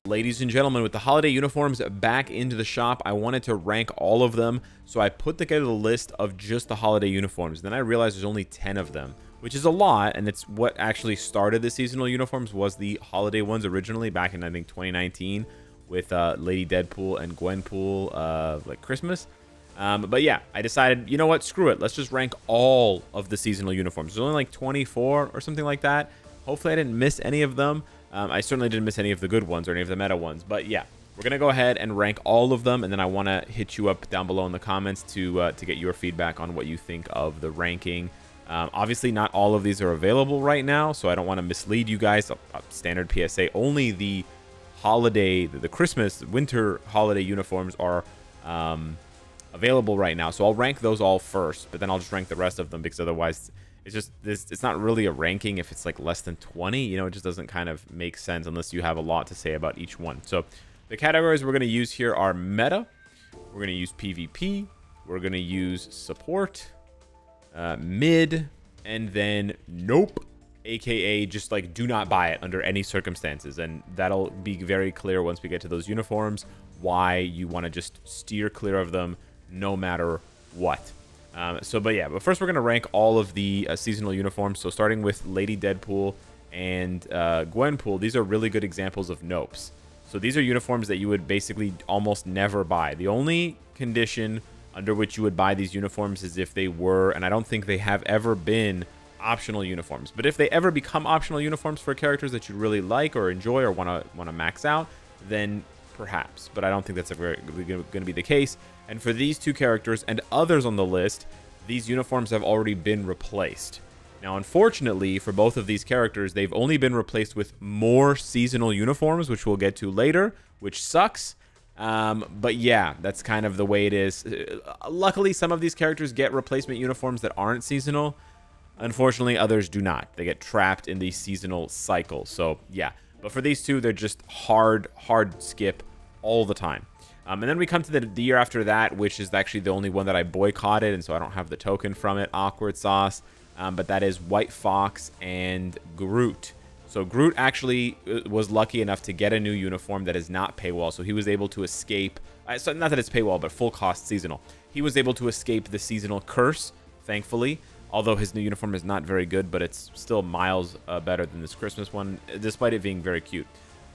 ladies and gentlemen, with the holiday uniforms back into the shop, I wanted to rank all of them. So I put together the list of just the holiday uniforms. Then I realized there's only 10 of them, which is a lot. And it's what actually started the seasonal uniforms was the holiday ones originally back in, I think, 2019 with Lady Deadpool and Gwenpool, like Christmas. But yeah, I decided, you know what, screw it. Let's just rank all of the seasonal uniforms. There's only like 24 or something like that. Hopefully I didn't miss any of them. I certainly didn't miss any of the good ones or any of the meta ones. But yeah, we're going to go ahead and rank all of them. And then I want to hit you up down below in the comments to get your feedback on what you think of the ranking. Obviously, not all of these are available right now, so I don't want to mislead you guys. Standard PSA, only the holiday, the Christmas, winter holiday uniforms are available right now. So I'll rank those all first, but then I'll just rank the rest of them because otherwise it's just it's not really a ranking if it's like less than 20. You know, it just doesn't kind of make sense unless you have a lot to say about each one. So the categories we're going to use here are meta, we're going to use PvP, we're going to use support, mid, and then nope, aka just like do not buy it under any circumstances. And that'll be very clear once we get to those uniforms why you want to just steer clear of them no matter what. But first we're going to rank all of the seasonal uniforms. So starting with Lady Deadpool and Gwenpool, these are really good examples of nopes. So these are uniforms that you would basically almost never buy. The only condition under which you would buy these uniforms is if they were, and I don't think they have ever been, optional uniforms. But if they ever become optional uniforms for characters that you really like or enjoy or want to max out, then perhaps. But I don't think that's going to be the case. And for these two characters and others on the list, these uniforms have already been replaced. Now, unfortunately, for both of these characters, they've only been replaced with more seasonal uniforms, which we'll get to later, which sucks. But yeah, that's kind of the way it is. Luckily, some of these characters get replacement uniforms that aren't seasonal. Unfortunately, others do not. They get trapped in the seasonal cycle. So yeah, but for these two, they're just hard skip all the time. And then we come to the year after that, which is actually the only one that I boycotted, and so I don't have the token from it. Awkward sauce. But that is White Fox and Groot. So Groot actually was lucky enough to get a new uniform that is not paywall. So he was able to escape, so not that it's paywall, but full cost seasonal. He was able to escape the seasonal curse, thankfully. Although his new uniform is not very good, but it's still miles better than this Christmas one, despite it being very cute.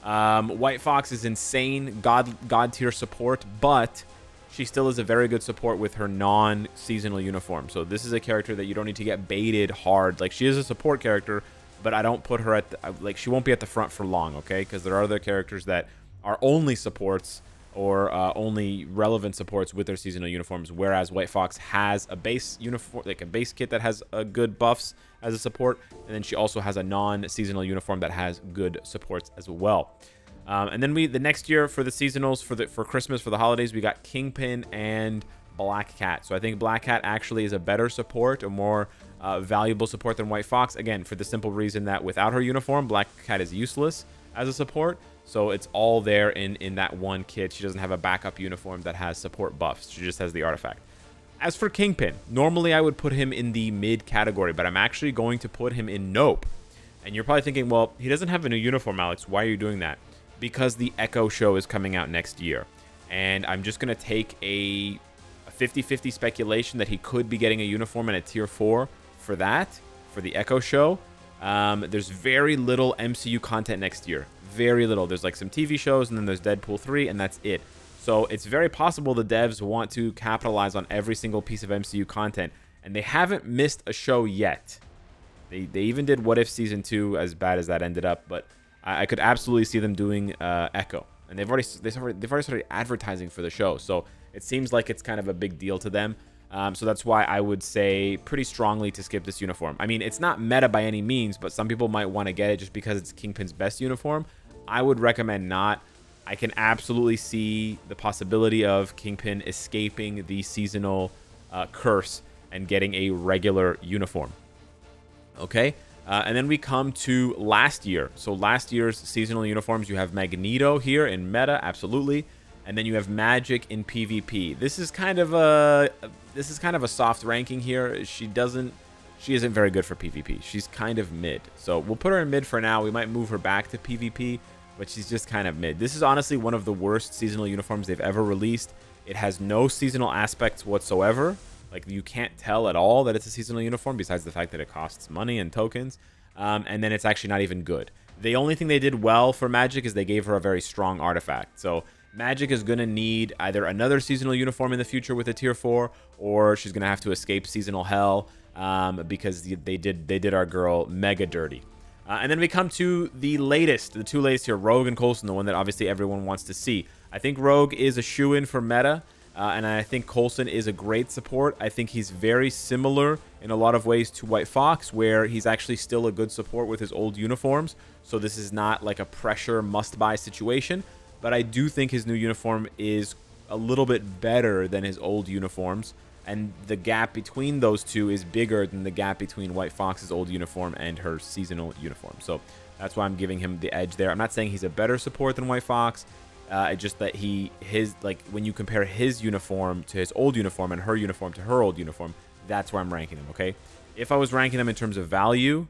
White Fox is insane, god tier support, but she still is a very good support with her non-seasonal uniform. So this is a character that you don't need to get baited hard. Like, she is a support character, but I don't put her at like, she won't be at the front for long, okay? Because there are other characters that are only supports or only relevant supports with their seasonal uniforms, whereas White Fox has a base uniform, like a base kit that has good buffs as a support, and then she also has a non-seasonal uniform that has good supports as well. And then the next year for the seasonals, for Christmas, for the holidays, we got Kingpin and Black Cat. So I think Black Cat actually is a better support, a more valuable support than White Fox. Again, for the simple reason that without her uniform, Black Cat is useless as a support. So it's all there in that one kit. She doesn't have a backup uniform that has support buffs. She just has the artifact. As for Kingpin, normally I would put him in the mid category, but I'm actually going to put him in Nope. And you're probably thinking, well, he doesn't have a new uniform, Alex. Why are you doing that? Because the Echo show is coming out next year. And I'm just going to take a 50-50 speculation that he could be getting a uniform in a tier 4 for that, for the Echo show. There's very little MCU content next year. Very little. There's like some TV shows, and then there's Deadpool 3, and that's it. So it's very possible the devs want to capitalize on every single piece of MCU content, and they haven't missed a show yet. They even did What If Season 2, as bad as that ended up, but I could absolutely see them doing Echo. And they've already started advertising for the show, so it seems like it's kind of a big deal to them. So that's why I would say pretty strongly to skip this uniform. I mean, it's not meta by any means, but some people might want to get it just because it's Kingpin's best uniform. I would recommend not. I can absolutely see the possibility of Kingpin escaping the seasonal curse and getting a regular uniform. Okay? And then we come to last year. So last year's seasonal uniforms, you have Magneto here in meta, absolutely. And then you have Magic in PvP. This is kind of a soft ranking here. She isn't very good for PvP. She's kind of mid. So we'll put her in mid for now. We might move her back to PvP. but she's just kind of mid. This is honestly one of the worst seasonal uniforms they've ever released. It has no seasonal aspects whatsoever. Like, you can't tell at all that it's a seasonal uniform, besides the fact that it costs money and tokens. And then it's actually not even good. The only thing they did well for Magic is they gave her a very strong artifact. So Magic is going to need either another seasonal uniform in the future with a tier 4, or she's going to have to escape seasonal hell, because they did our girl mega dirty. And then we come to the two latest here, Rogue and Coulson, the one that obviously everyone wants to see. I think Rogue is a shoo-in for meta, and I think Coulson is a great support. I think he's very similar in a lot of ways to White Fox, where he's actually still a good support with his old uniforms. So this is not like a pressure must-buy situation, but I do think his new uniform is a little bit better than his old uniforms. And the gap between those two is bigger than the gap between White Fox's old uniform and her seasonal uniform. So that's why I'm giving him the edge there. I'm not saying he's a better support than White Fox. It's just that when you compare his uniform to his old uniform and her uniform to her old uniform, that's where I'm ranking them, okay? If I was ranking them in terms of value,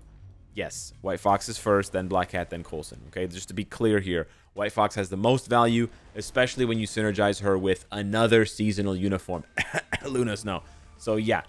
yes, White Fox is first, then Black Cat, then Coulson, okay? Just to be clear here, White Fox has the most value, especially when you synergize her with another seasonal uniform. Luna Snow. So yeah,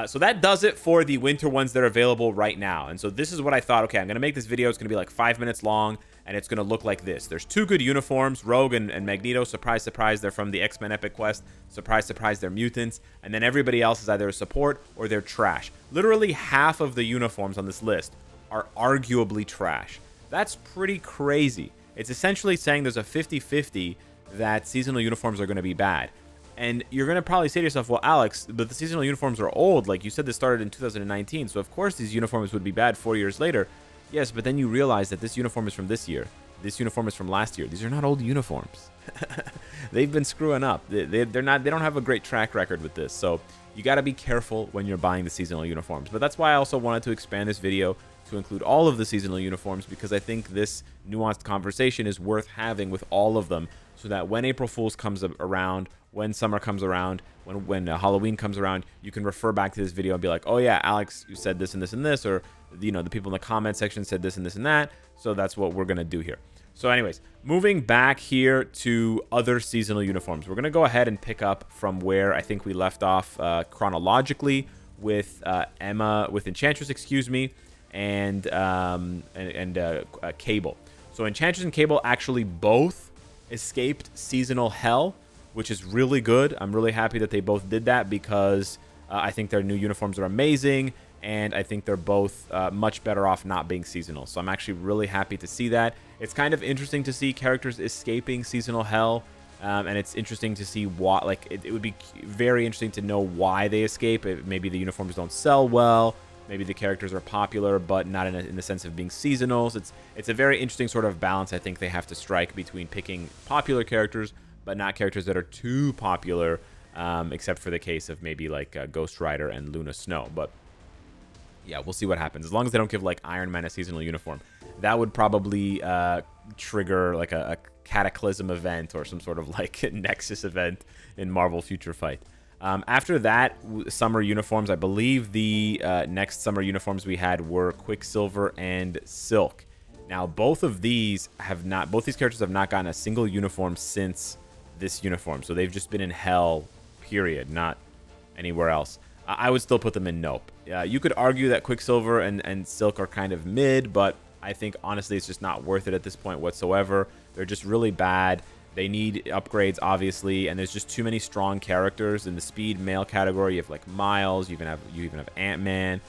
so that does it for the winter ones that are available right now. And so this is what I thought. Okay, I'm going to make this video. It's going to be like 5 minutes long, and it's going to look like this. There's 2 good uniforms, Rogue and Magneto. Surprise, surprise, they're from the X-Men Epic Quest. Surprise, surprise, they're mutants. And then everybody else is either a support or they're trash. Literally half of the uniforms on this list are arguably trash. That's pretty crazy. It's essentially saying there's a 50-50 that seasonal uniforms are going to be bad. And you're going to probably say to yourself, well, Alex, but the seasonal uniforms are old. Like you said, this started in 2019. So, of course, these uniforms would be bad 4 years later. Yes, but then you realize that this uniform is from this year. This uniform is from last year. These are not old uniforms. They've been screwing up. They don't have a great track record with this. So you got to be careful when you're buying the seasonal uniforms. But that's why I also wanted to expand this video to include all of the seasonal uniforms, because I think this nuanced conversation is worth having with all of them, so that when April Fool's comes around, when summer comes around, when Halloween comes around, you can refer back to this video and be like, oh yeah, Alex, you said this and this and this, or you know, the people in the comment section said this and this and that. So that's what we're gonna do here. So anyways, moving back here to other seasonal uniforms, we're gonna go ahead and pick up from where I think we left off chronologically with Enchantress, excuse me, and Cable. So Enchantress and Cable actually both escaped seasonal hell, which is really good. I'm really happy that they both did that, because I think their new uniforms are amazing, and I think they're both much better off not being seasonal. So I'm actually really happy to see that. It's kind of interesting to see characters escaping seasonal hell, and it's interesting to see why. Like, it would be very interesting to know why they escape. Maybe the uniforms don't sell well. Maybe the characters are popular, but not in the sense of being seasonals. It's a very interesting sort of balance I think they have to strike between picking popular characters, but not characters that are too popular, except for the case of maybe like Ghost Rider and Luna Snow. But yeah, we'll see what happens. As long as they don't give like Iron Man a seasonal uniform, that would probably trigger like a Cataclysm event or some sort of like Nexus event in Marvel Future Fight. After that, summer uniforms, I believe the next summer uniforms we had were Quicksilver and Silk. Now, both these characters have not gotten a single uniform since this uniform. So they've just been in hell, period, not anywhere else. I would still put them in nope. You could argue that Quicksilver and Silk are kind of mid, but I think, honestly, it's just not worth it at this point whatsoever. They're just really bad. They need upgrades, obviously, and there's just too many strong characters. In the speed male category, you have like Miles, you even have Ant-Man,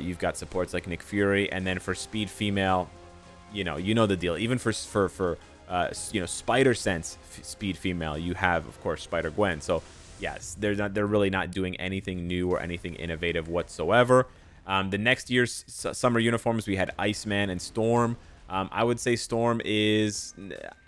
you've got supports like Nick Fury, and then for speed female, you know the deal. Even for Spider-Sense speed female, you have, of course, Spider-Gwen. So yes, they're really not doing anything new or anything innovative whatsoever. The next year's summer uniforms, we had Iceman and Storm. I would say Storm is,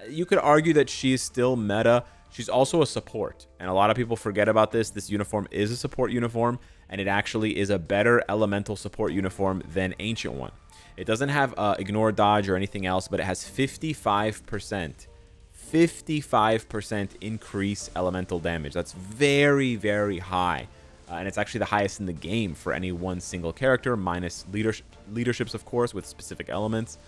you could argue that she is still meta. She's also a support, and a lot of people forget about this. This uniform is a support uniform, and it actually is a better elemental support uniform than Ancient One. It doesn't have Ignore, Dodge, or anything else, but it has 55% increase elemental damage. That's very, very high, and it's actually the highest in the game for any one single character, minus leaderships, of course, with specific elements.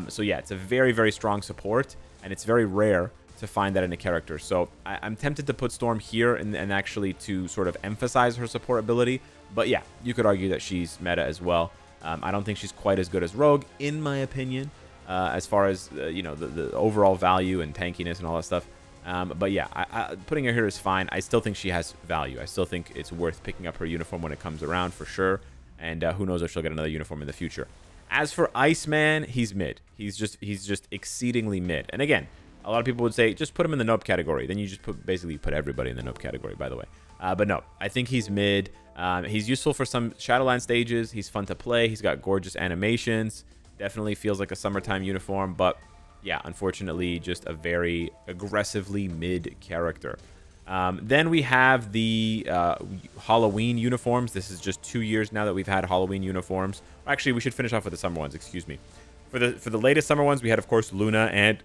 So yeah, it's a very, very strong support, and it's very rare to find that in a character. So I'm tempted to put Storm here and actually to sort of emphasize her support ability. But yeah, you could argue that she's meta as well. I don't think she's quite as good as Rogue, in my opinion, as far as, you know, the overall value and tankiness and all that stuff. But yeah, putting her here is fine. I still think she has value. I still think it's worth picking up her uniform when it comes around for sure. And who knows if she'll get another uniform in the future. As for Iceman, he's mid. He's just exceedingly mid. And again, a lot of people would say, just put him in the nope category. Then you just basically put everybody in the nope category, by the way. But no, I think he's mid. He's useful for some Shadowland stages. He's fun to play. He's got gorgeous animations. Definitely feels like a summertime uniform. But yeah, unfortunately, just a very aggressively mid character. Then we have the Halloween uniforms. This is just 2 years now that we've had Halloween uniforms. Actually, we should finish off with the summer ones. Excuse me. For the latest summer ones, we had, of course, Luna and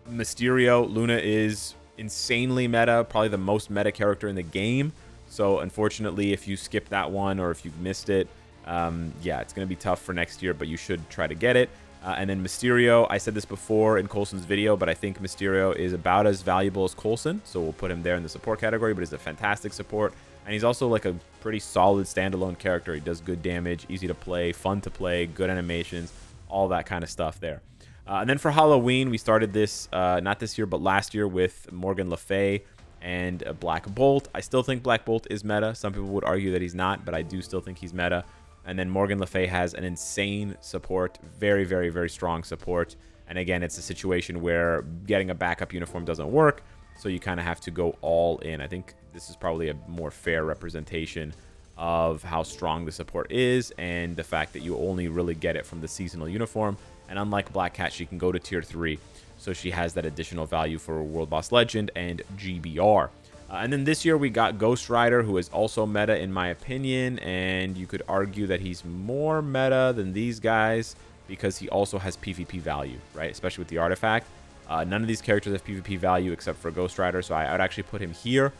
Mysterio. Luna is insanely meta, probably the most meta character in the game. So unfortunately, if you skip that one or if you've missed it, yeah, it's going to be tough for next year, but you should try to get it. And then Mysterio, I said this before in Coulson's video, but I think Mysterio is about as valuable as Coulson, so we'll put him there in the support category, but he's a fantastic support. And he's also like a pretty solid standalone character. He does good damage, easy to play, fun to play, good animations, all that kind of stuff there. And then for Halloween, we started this, not this year, but last year with Morgan Le Fay and Black Bolt. I still think Black Bolt is meta. Some people would argue that he's not, but I do still think he's meta. And then Morgan Le Fay has an insane support, very, very, very strong support. And again, it's a situation where getting a backup uniform doesn't work, so you kind of have to go all in. I think this is probably a more fair representation of how strong the support is and the fact that you only really get it from the seasonal uniform. And unlike Black Cat, she can go to tier 3, so she has that additional value for World Boss Legend and GBR. And then this year we got Ghost Rider, who is also meta in my opinion, and you could argue that he's more meta than these guys because he also has PvP value, right? Especially with the artifact. None of these characters have PvP value except for Ghost Rider, so I would actually put him here.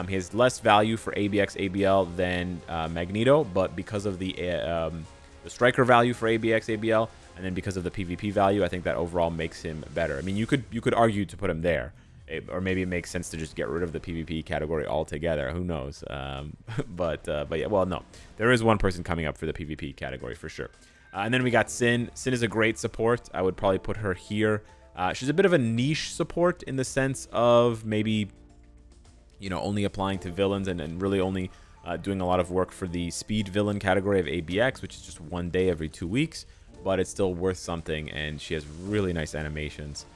He has less value for ABX ABL than Magneto, but because of the striker value for ABX ABL, and then because of the PvP value, I think that overall makes him better. I mean, you could argue to put him there. Or maybe it makes sense to just get rid of the PvP category altogether. Who knows? But yeah, well, no. There is one person coming up for the PvP category for sure. And then we got Sin. Sin is a great support. I would probably put her here. She's a bit of a niche support in the sense of maybe, you know, only applying to villains and really only doing a lot of work for the speed villain category of ABX, which is just 1 day every 2 weeks. But it's still worth something, and she has really nice animations.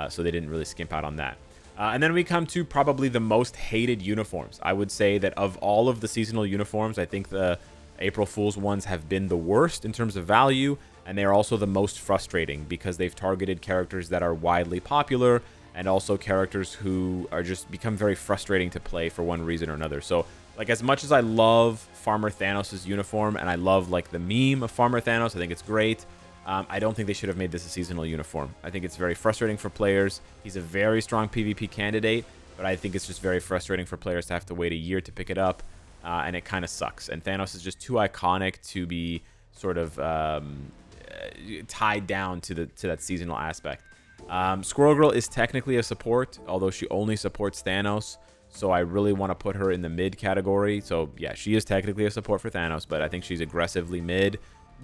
So they didn't really skimp out on that. And then we come to probably the most hated uniforms. I would say that of all of the seasonal uniforms, I think the April Fool's ones have been the worst in terms of value, and they're also the most frustrating because they've targeted characters that are widely popular and also characters who are just become very frustrating to play for one reason or another. So, like, as much as I love Farmer Thanos' uniform and I love, like, the meme of Farmer Thanos, I think it's great. I don't think they should have made this a seasonal uniform. I think it's very frustrating for players. He's a very strong PvP candidate, but I think it's just very frustrating for players to have to wait a year to pick it up, and it kind of sucks. And Thanos is just too iconic to be sort of tied down to that seasonal aspect. Squirrel Girl is technically a support, although she only supports Thanos, so I really want to put her in the mid category. So yeah, she is technically a support for Thanos, but I think she's aggressively mid.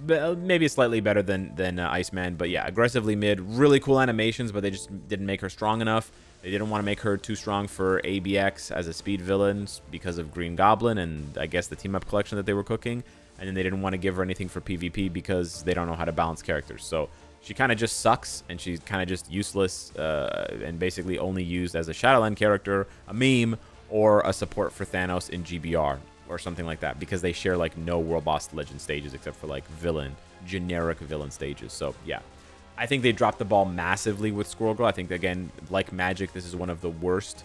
Maybe slightly better than Iceman, but yeah, aggressively mid. Really cool animations, but they just didn't make her strong enough. They didn't want to make her too strong for ABX as a speed villain because of Green Goblin and I guess the team-up collection that they were cooking. And then they didn't want to give her anything for PvP because they don't know how to balance characters. So she kind of just sucks, and she's kind of just useless and basically only used as a Shadowland character, a meme, or a support for Thanos in GBR. Or something like that, because they share like no World Boss Legend stages except for like generic villain stages. So yeah, I think they dropped the ball massively with Squirrel Girl. I think, again, like Magic, this is one of the worst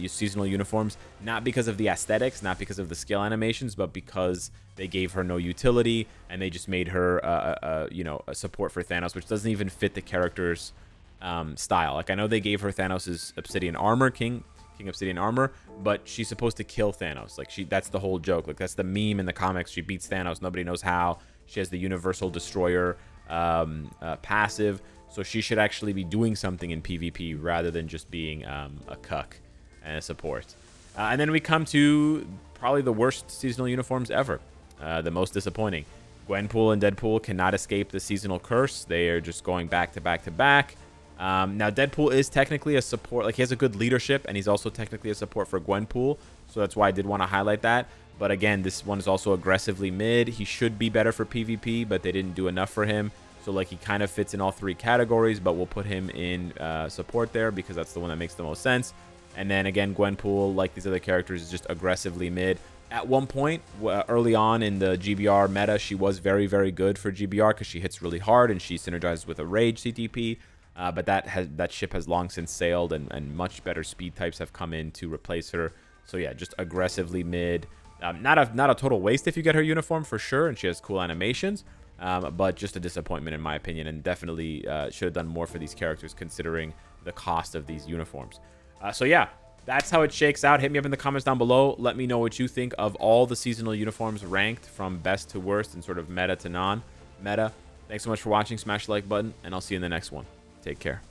seasonal uniforms, not because of the aesthetics, not because of the skill animations, but because they gave her no utility and they just made her you know, a support for Thanos, which doesn't even fit the character's style. Like, I know they gave her Thanos's Obsidian Armor, King Obsidian Armor, but she's supposed to kill Thanos. Like, that's the whole joke. Like, that's the meme in the comics. She beats Thanos. Nobody knows how. She has the Universal Destroyer passive. So she should actually be doing something in PvP rather than just being a cuck and a support. And then we come to probably the worst seasonal uniforms ever. The most disappointing. Gwenpool and Deadpool cannot escape the seasonal curse. They are just going back to back to back. Now, Deadpool is technically a support. Like, he has a good leadership, and he's also technically a support for Gwenpool. So that's why I did want to highlight that. But again, this one is also aggressively mid. He should be better for PvP, but they didn't do enough for him. So, like, he kind of fits in all three categories, but we'll put him in support there because that's the one that makes the most sense. And then, again, Gwenpool, like these other characters, is just aggressively mid. At one point, early on in the GBR meta, she was very, very good for GBR because she hits really hard and she synergizes with a Rage CTP. But that ship has long since sailed, and much better speed types have come in to replace her. So yeah, just aggressively mid. Not a total waste if you get her uniform for sure, and she has cool animations. But just a disappointment in my opinion, and definitely should have done more for these characters considering the cost of these uniforms. So yeah, that's how it shakes out. Hit me up in the comments down below. Let me know what you think of all the seasonal uniforms ranked from best to worst and sort of meta to non-meta. Thanks so much for watching. Smash the like button, and I'll see you in the next one. Take care.